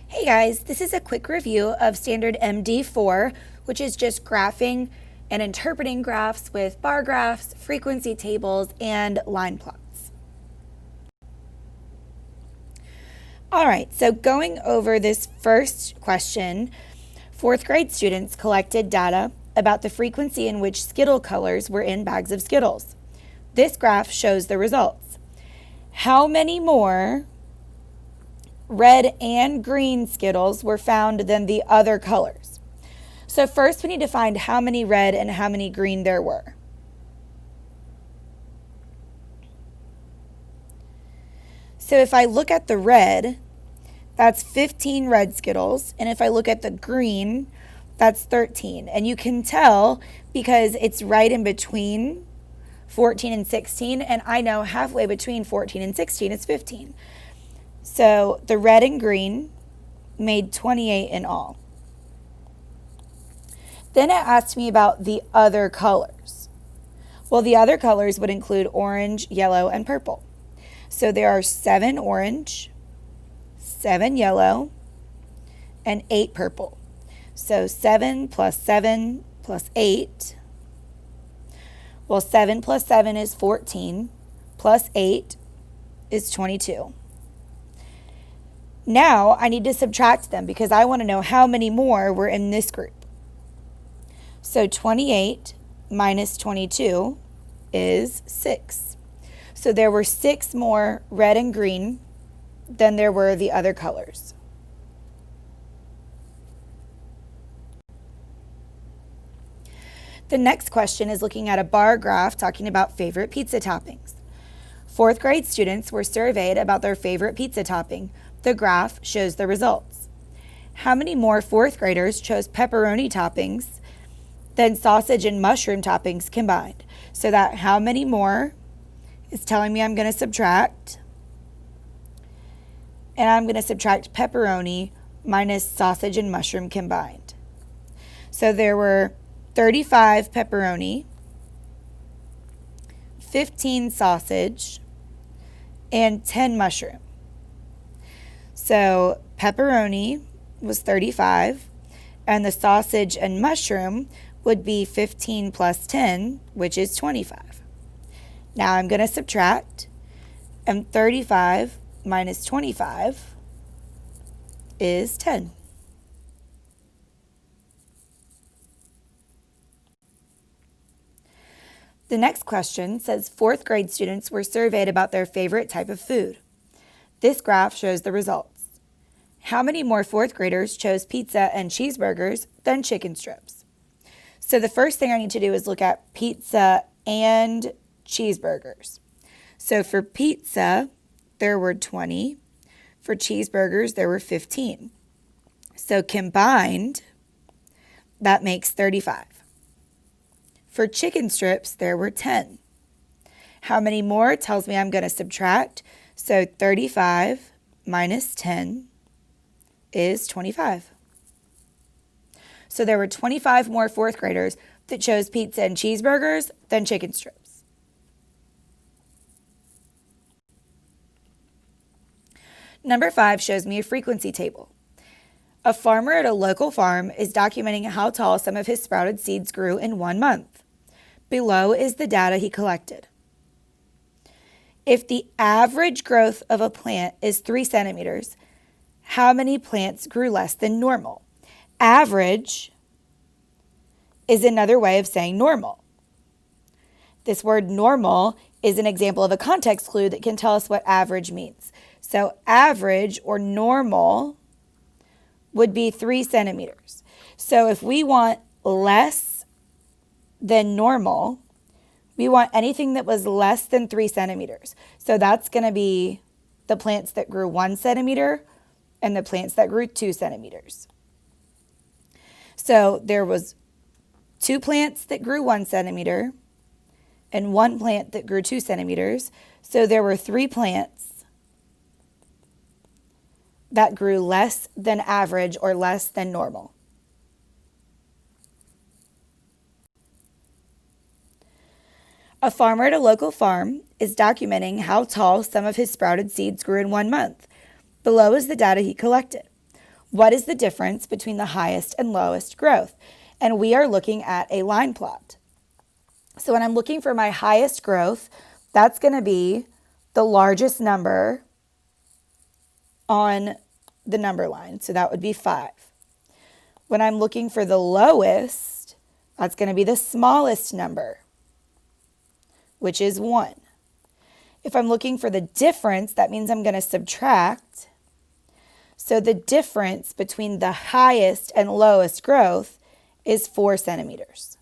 Hey guys, this is a quick review of Standard MD4, which is just graphing and interpreting graphs with bar graphs, frequency tables, and line plots. All right, so going over this first question, fourth grade students collected data about the frequency in which Skittle colors were in bags of Skittles. This graph shows the results. How many more red and green Skittles were found than the other colors? So first we need to find how many red and how many green there were. So if I look at the red, that's 15 red Skittles, and if I look at the green, that's 13. And you can tell because it's right in between 14 and 16, and I know halfway between 14 and 16 is 15. So the red and green made 28 in all. Then it asked me about the other colors. Well, the other colors would include orange, yellow, and purple. So there are 7 orange, 7 yellow, and 8 purple. So 7 plus 7 plus 8. Well, 7 plus 7 is 14, plus 8 is 22. Now I need to subtract them because I want to know how many more were in this group. So 28 minus 22 is 6. So there were 6 more red and green than there were the other colors. The next question is looking at a bar graph talking about favorite pizza toppings. Fourth grade students were surveyed about their favorite pizza topping. The graph shows the results. How many more fourth graders chose pepperoni toppings than sausage and mushroom toppings combined? So that how many more is telling me I'm going to subtract. And I'm going to subtract pepperoni minus sausage and mushroom combined. So there were 35 pepperoni, 15 sausage, and 10 mushroom. So pepperoni was 35, and the sausage and mushroom would be 15 plus 10, which is 25. Now I'm going to subtract, and 35 minus 25 is 10. The next question says fourth grade students were surveyed about their favorite type of food. This graph shows the results. How many more fourth graders chose pizza and cheeseburgers than chicken strips? So the first thing I need to do is look at pizza and cheeseburgers. So for pizza, there were 20. For cheeseburgers, there were 15. So combined, that makes 35. For chicken strips, there were 10. How many more tells me I'm going to subtract. So 35 minus 10 is 25. So there were 25 more fourth graders that chose pizza and cheeseburgers than chicken strips. Number 5 shows me a frequency table. A farmer at a local farm is documenting how tall some of his sprouted seeds grew in 1 month. Below is the data he collected. If the average growth of a plant is 3 centimeters, how many plants grew less than normal? Average is another way of saying normal. This word normal is an example of a context clue that can tell us what average means. So average or normal would be 3 centimeters. So if we want less than normal, we want anything that was less than 3 centimeters. So that's going to be the plants that grew 1 centimeter and the plants that grew 2 centimeters. So there was 2 plants that grew 1 centimeter and 1 plant that grew 2 centimeters. So there were 3 plants that grew less than average or less than normal. A farmer at a local farm is documenting how tall some of his sprouted seeds grew in 1 month. Below is the data he collected. What is the difference between the highest and lowest growth? And we are looking at a line plot. So when I'm looking for my highest growth, that's going to be the largest number on the number line. So that would be 5. When I'm looking for the lowest, that's going to be the smallest number, which is 1. If I'm looking for the difference, that means I'm going to subtract. So the difference between the highest and lowest growth is 4 centimeters.